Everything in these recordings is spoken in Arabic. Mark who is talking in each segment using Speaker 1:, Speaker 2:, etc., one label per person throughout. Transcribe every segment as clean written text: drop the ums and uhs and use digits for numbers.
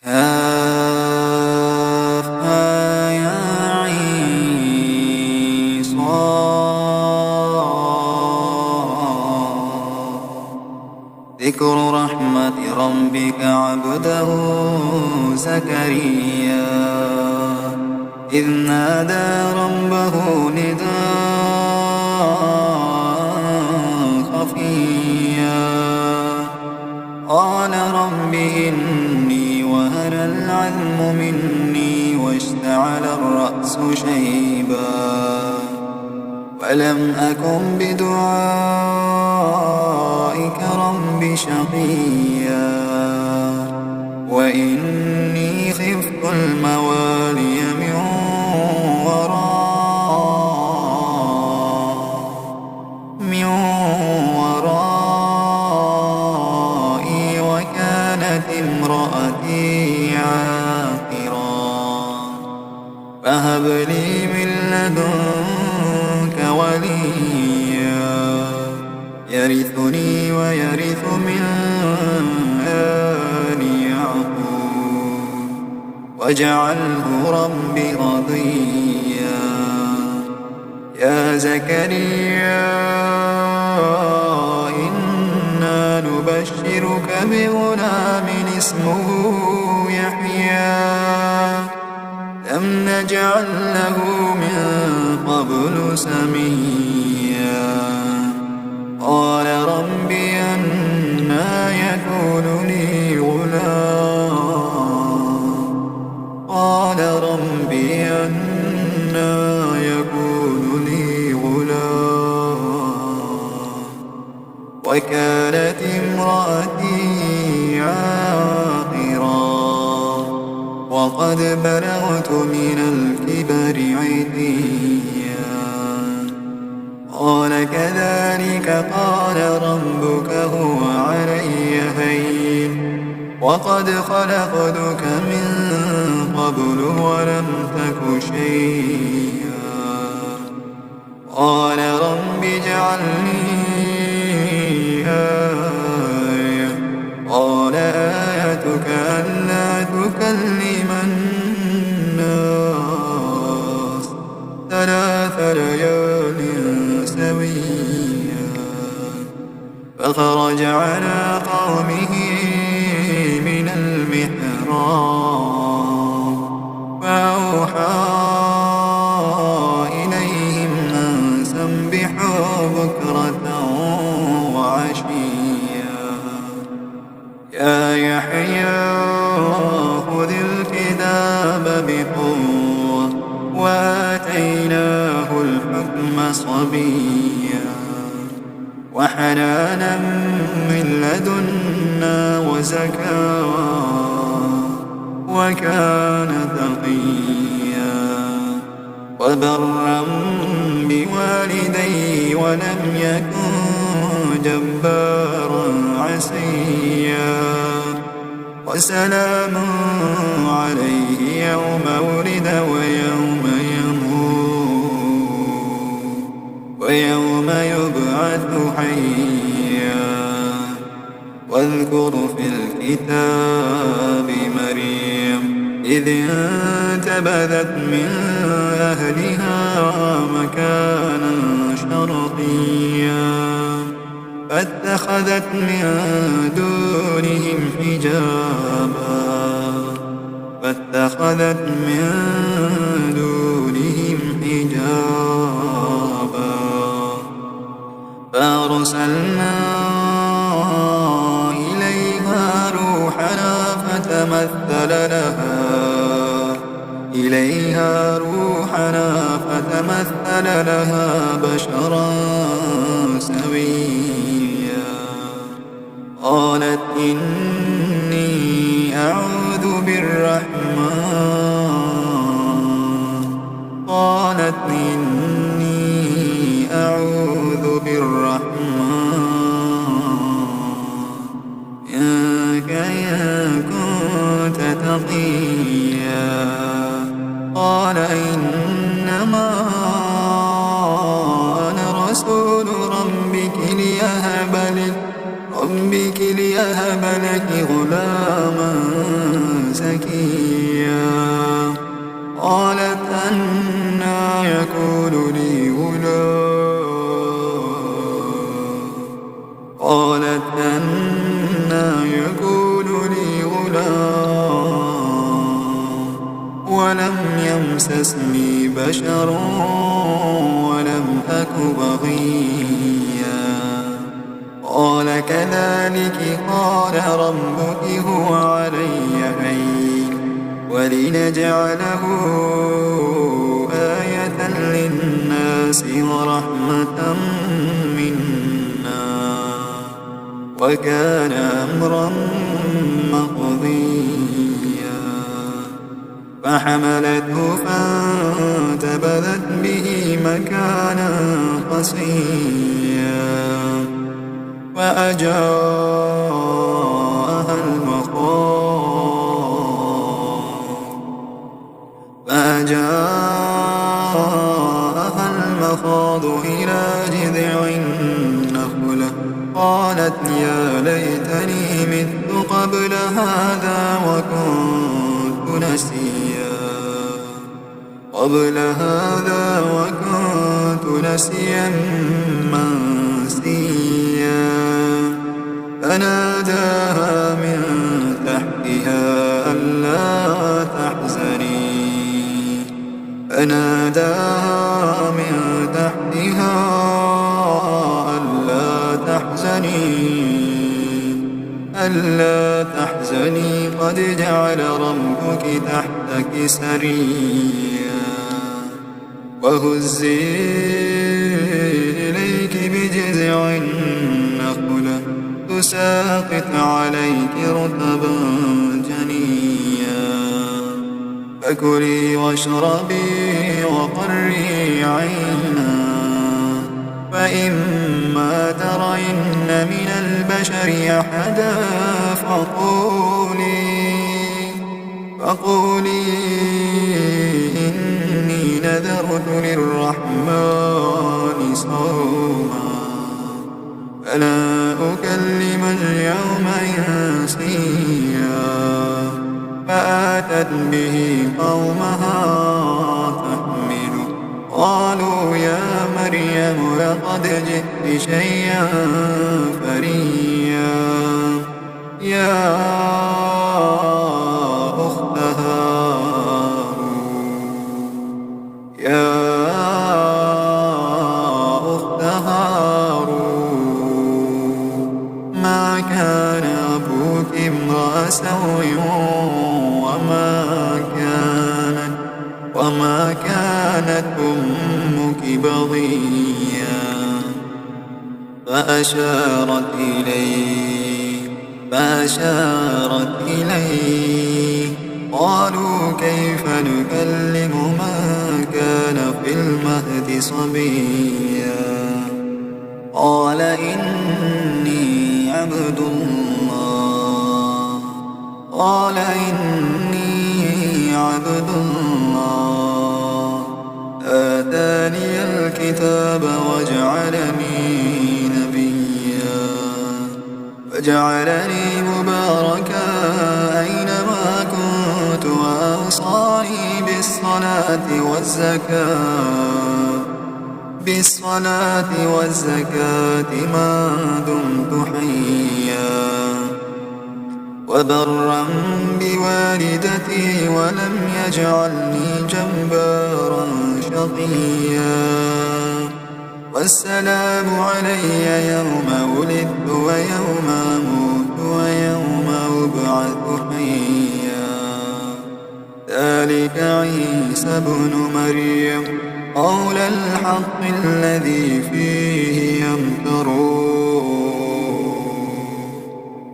Speaker 1: كافها يا عين صاد ذكر رحمة ربك عبده زكريا إذ نادى ربه نداء خفيا قال رب إني وهن العظم مني واشتعل الرأس شيبا ولم أكن بدعائك رب شقيا وإني خفت الموالي من ورائي وكانت امرأتي عاقرا فهب لي من لدنك وليا يرثني ويرث من آل يعقوب واجعله رب رضيا يا زكريا إنا نبشرك بغلام اسمه يحيى لم نجعل له من قبل سميا قال رب أنى يكون لي غلام قال رب أنى يكون لي غلام وكانت امرأتي عاقرا وقد بلغت من الكبر عتيا قال كذلك قال ربك هو علي هين وقد خلقتك من قبل ولم تك شيئا قال رب اجعل لي آية قال آيتك ألا تكلم الناس 3 ليال سويا فخرج على قومه من المحراب فأوحى إليهم أن سبحوا بكرة وعشيا يا يحيى خذ الكتاب بقوة وآتيناه الحكم صبيا وحنانا من لدنا وزكاة وكان تقيا وبرا بوالديه ولم يكن جبارا عصيا وسلام عليه يوم ولد ويوم يموت ويوم يبعث حيا واذكر في الكتاب مريم إذ انتبذت من أهلها مكانا شرقيا فاتخذت من دونهم حجابا فأرسلنا إليها روحنا فتمثل لها بشرا سويا قالت إني أعوذ بالرحمن منك إن كنت تقيا قال إنما أنا رسول ربك ليهب لك غلاما زكيا مسسني بشر ولم أك بغيا قال كذلك قال ربك هو علي هين ولنجعله آية للناس ورحمة منا وكان أمرا مقضيا فحملته فانتبذت به مكانا قصيا فأجاءها المخاض إلى جذع النخلة قالت يا ليتني مت قبل هذا وكنت نسيا منسيا فناداها من تحتها ألا تحزني قد جعل ربك تحتك سريا وهزي إليك بجذع النخلة تساقط عليك رطبا جنيا فكلي واشربي وقري عينا فإما ترين من البشر أحدا فقولي إني نذرت للرحمن صوما فلا أكلم اليوم إنسيا فآتت به قومها تحمله قالوا يا مريم لقد جئت شيئا فريا يا أخت هارون ما كان أبوك امرأ سوء وما كانت أمك بغيا فأشارت إليه قالوا كيف نكلم من كان في المهد صبيا قال إني عبد الله آتاني الكتاب وجعلني مباركا أينما كنت وأوصاني بالصلاة والزكاة ما دمت حيا وبرا بوالدتي ولم يجعلني جبارا شقيا والسلام علي يوم ولدت ويوم أموت ويوم أبعث حيا ذلك عيسى ابن مريم قول الحق الذي فيه يمترون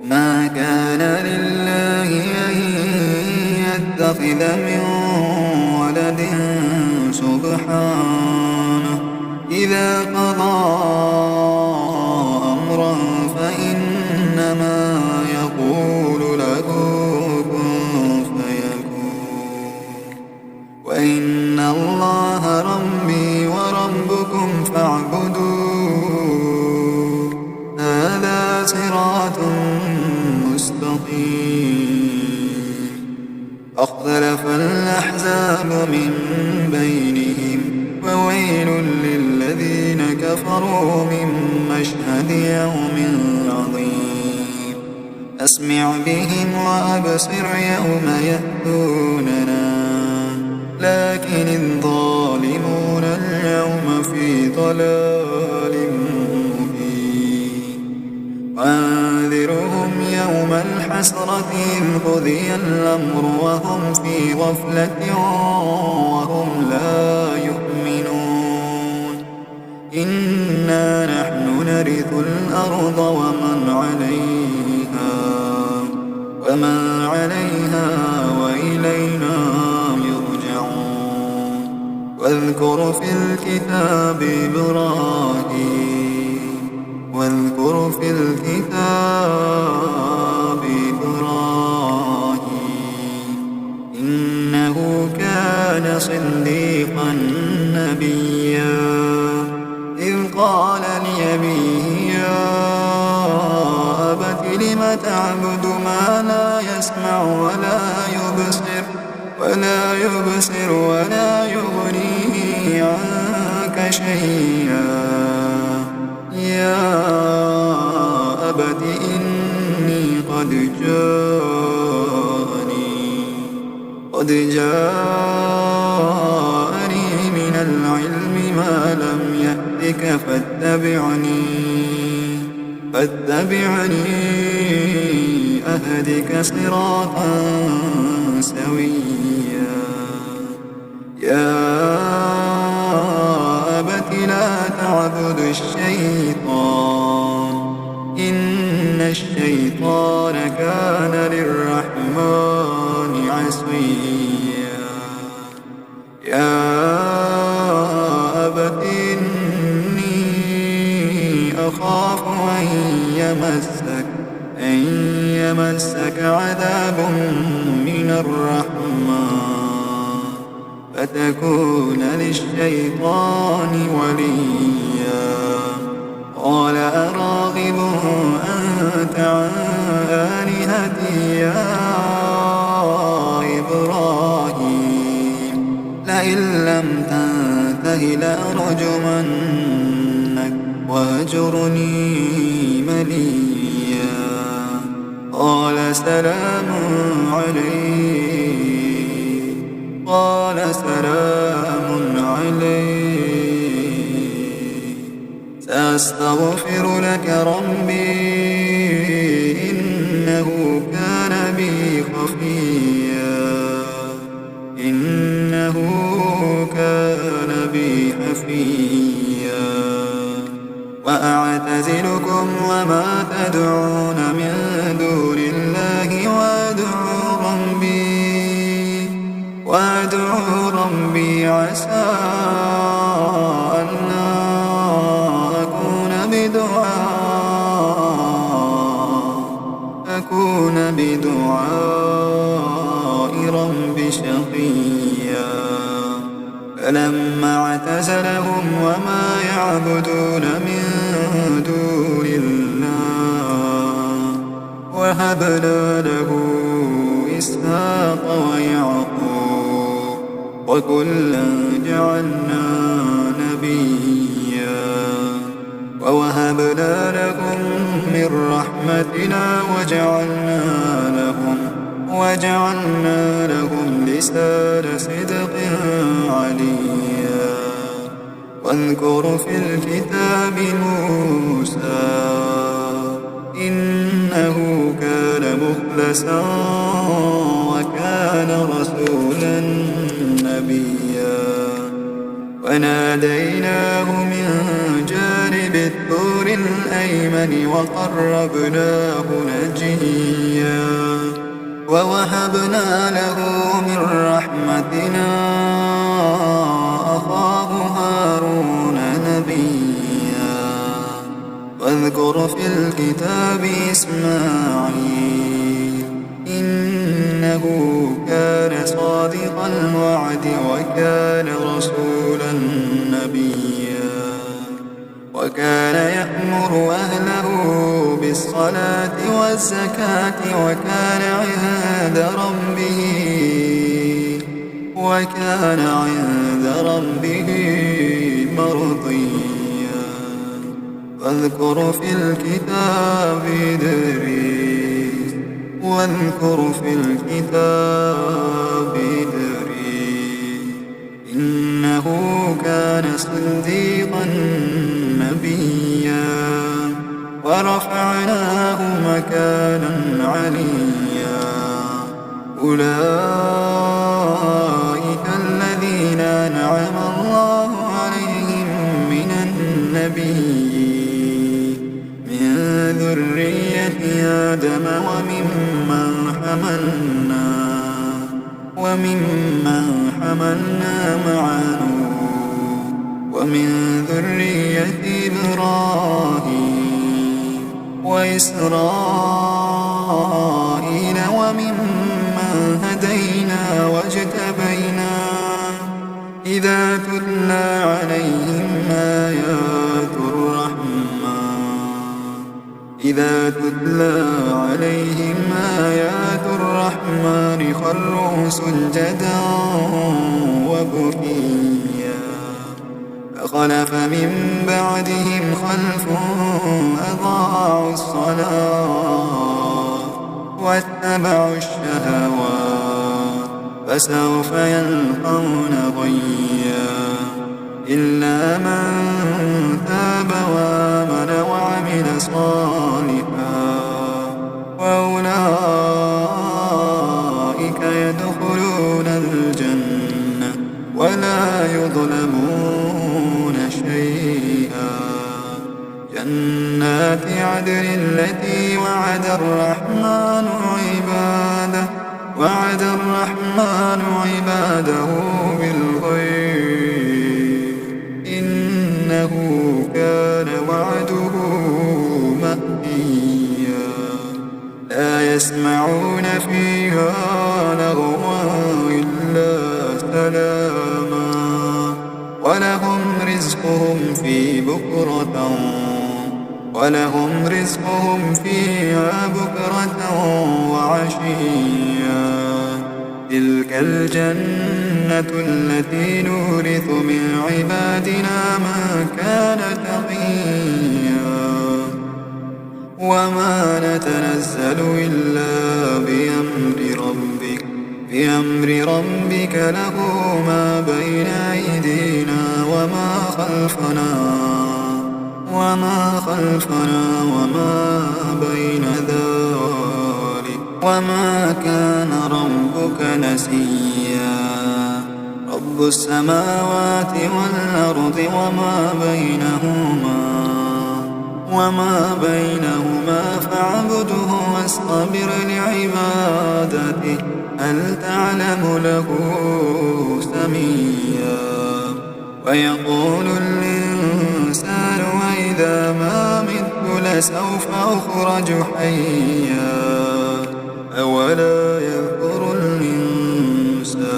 Speaker 1: ما كان لله أن يتخذ من ولد سبحانه إذا قضى أمرا فإنما يقول له كن فيكون وإن الله ربي وربكم فاعبدوه هذا صراط مستقيم فاختلف الأحزاب من بينهم وويل للذين كفروا من مشهد يوم عظيم أسمع بهم وأبصر يوم يأتوننا لكن الظالمون اليوم في ضلال مبين وأنذرهم يوم الحسرة إذ قضي الأمر وهم في غفلة وهم لا يؤمنون إنا نحن نرث الأرض ومن عليها وإلينا يرجعون واذكر في الكتاب إبراهيم إنه كان صديقا نبيا إذ قال لأبيه يا أبت لم تعبد ما لا يسمع ولا يبصر ولا يغني عنك شيئا يا أبت إني قد جاءني من العلم ما لم يأتك فاتبعني أهدك صراطا سويا يا أبت لا تعبد الشيطان إن الشيطان كان للرحمن عصيا يا أبت إني أخاف أن يمسك عذاب من الرحمن فتكون للشيطان وليا قال أراغب أنت عن آلهتي يا إبراهيم لئن لم تنته لأرجمنك واهجرني مليا قال سلام عليك سأستغفر لك ربي إنه كان بي حفيا وأعتزلكم وما تدعون من دون الله وأدعو ربي عسى ألا أكون بدعاء ربي شقيا فلما اعتزلهم وما يعبدون من دون الله وهبنا له إسحاق ويعقوب وكلا جعلنا نبيا ووهبنا لهم من رحمتنا وجعلنا لهم لسان صدق عليا واذكر في الكتاب موسى إنه كان مخلصا وكان رسولا نبيا وناديناه من جانب الطور الأيمن وقربناه نجيا ووهبنا له من رحمتنا أخاه هارون نبيا واذكر في الكتاب إسماعيل إنه كان صادق الوعد وكان رسولا نبيا وكان يأمر أهله بالصلاة والزكاة وكان عند ربه مرضيا واذكر في الكتاب إدريس كان صديقا نبيا ورفعناه مكانا عليا أولئك الذين أنعم الله عليهم من النبيين من ذرية آدم وممن حملنا مع نوح ومن ذرية إبراهيم وإسرائيل وممن هدينا واجتبينا إذا تتلى عليهم آيات الرحمن خروا سجدا وبكيا فخلف من بعدهم خلف أضاعوا الصلاة واتبعوا الشهوات فسوف يلقون غيا إلا من تاب وآمن وعمل صالحا وأولئك يدخلون الجنة ولا يظلمون شيئا جنات عدن التي وعد الرحمن عباده بالغيب إنه كان وعده مأتيا لا يسمعون فيها لغوا إلا سلاما ولهم رزقهم فيها بكرة وعشيا تلك الجنة التي نورث من عبادنا من كان تقيا وما نتنزل إلا بأمر ربك له ما بين أيدينا وما خلفنا وما بين ذلك وما كان ربك نسيا رب السماوات والأرض وما بينهما فاعبده واصطبر لعبادته هل تعلم له سميا ويقول الإنسان وإذا ما مت لسوف أخرج حيا أولا يذكر الإنسان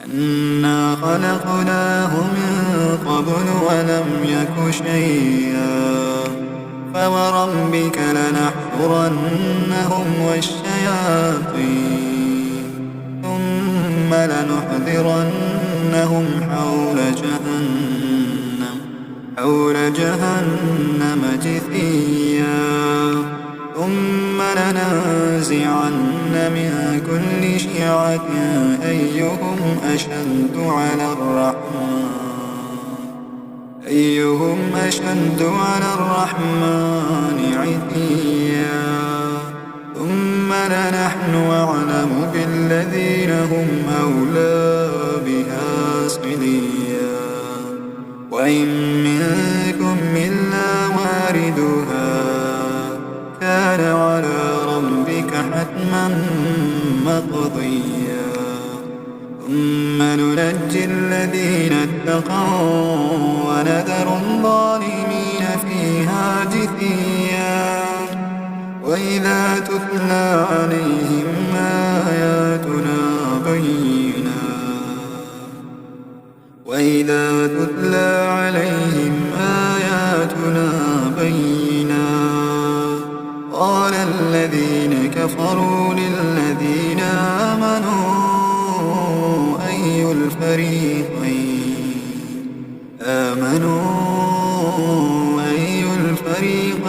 Speaker 1: أنا خلقناه من قبل ولم يك شيئا فوربك لنحشرنهم والشياطين ثم لنحضرنهم حول جهنم جثيا ثم لننزعن من كل شيعة أيهم أشد على الرحمن عتيا ثم لنحن أعلم بالذين هم أولى بها صليا وإن منكم إلا واردها كان على ربك حتما مقضيا ثم ننجي الذين اتقوا ونذر الظالمين فيها جثيا وإذا تتلى عليهم آياتنا بينات قال الذين كفروا للذين آمنوا أي الفريقين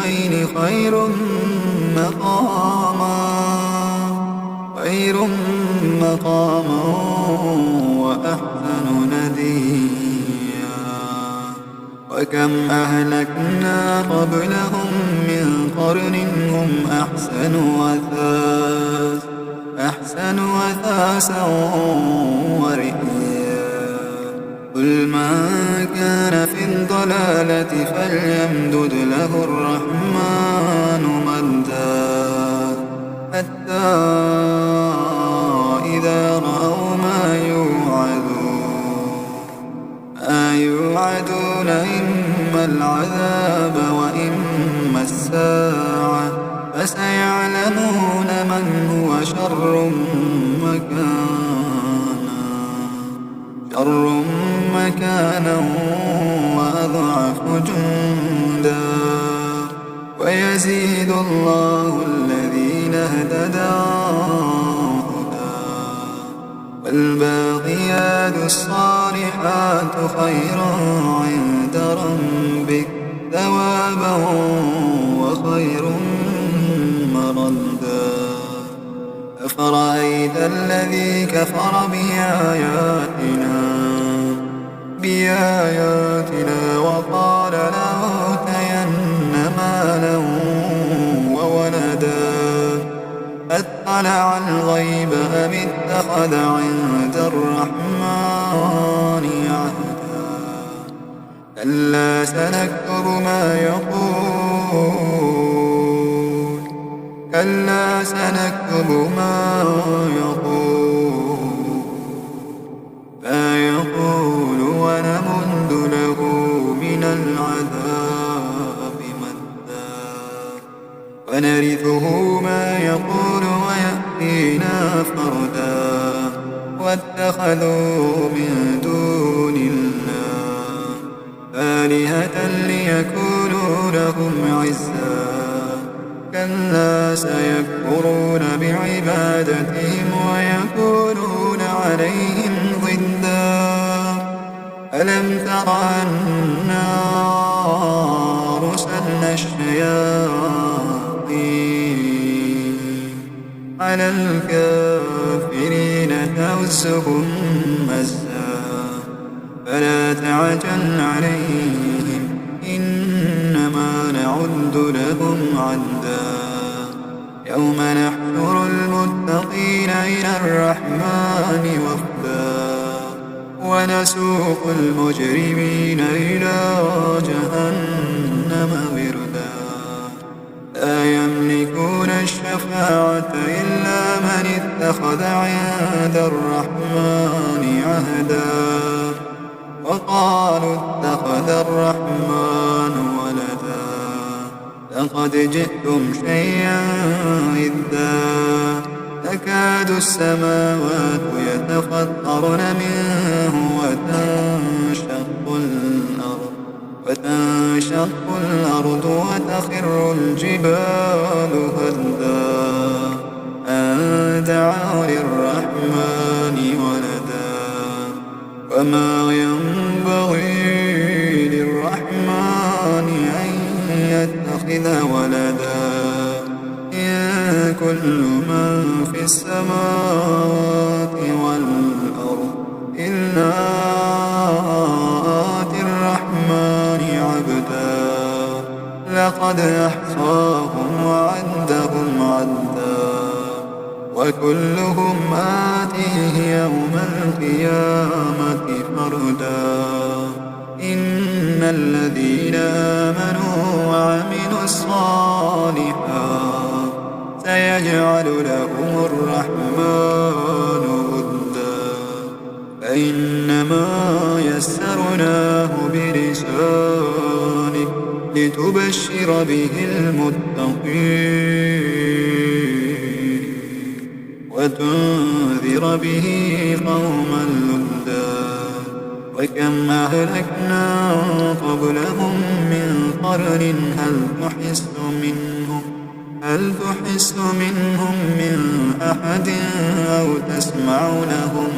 Speaker 1: الحسنيين خير مقاما وأحسن نديا. وكم أهلكنا قبلهم من قرن هم أحسن أثاثا ورئيا. قل من كان في الضلالة فليمدد له الرحمن مدا حتى إذا رأوا ما يوعدون إما العذاب وإما الساعة فسيعلمون من هو شر مكانا وأضعف جندا. ويزيد الله الذين اهتدوا هدى والباقيات الصالحات خير عند ربك ثوابا وخير مردا. أفرأيت الذي كفر بآياتنا وقال لأوتين مالا وولدا أطلع الغيب أم اتخذ عند الرحمن عهدا. كلا سنكتب ما يقول ونمد له من العذاب مدا. ونرثه ما يقول ويأتينا فردا. واتخذوا من دون الله آلهة ليكونوا لهم عزا. كلا سيكفرون بعبادتهم ويكونون عليهم ضدا. ألم تر أنا أرسلنا الشياطين على الكافرين تؤزهم مزا. فلا تعجل عليهم إنما نعد لهم عدا. يوم نحشر المتقين إلى الرحمن وفدا. ونسوق المجرمين إلى جهنم وردا. لا يملكون الشفاعة إلا من اتخذ عند الرحمن عهدا. وقالوا اتخذ الرحمن ولدا لقد جئتم شيئا إدا. تكاد السماوات يتفطرن منه وتنشق الأرض وتخر الجبال هدا أن دعوا للرحمن ولدا. وما ينبغي للرحمن أن يتخذ ولدا. إن كل من في السماوات والأرض إلا آتي الرحمن عبدا. لقد أحصاهم وعدهم عدا. وكلهم آتيه يوم القيامة فردا. إن الذين آمنوا وعملوا الصالحات سيجعل لهم الرحمن ودا. فإنما يسرناه بلسانك لتبشر به المتقين وتنذر به قوما لدا. وكم أهلكنا قبلهم من قرن هل تحس منهم من أحد أو تسمع لهم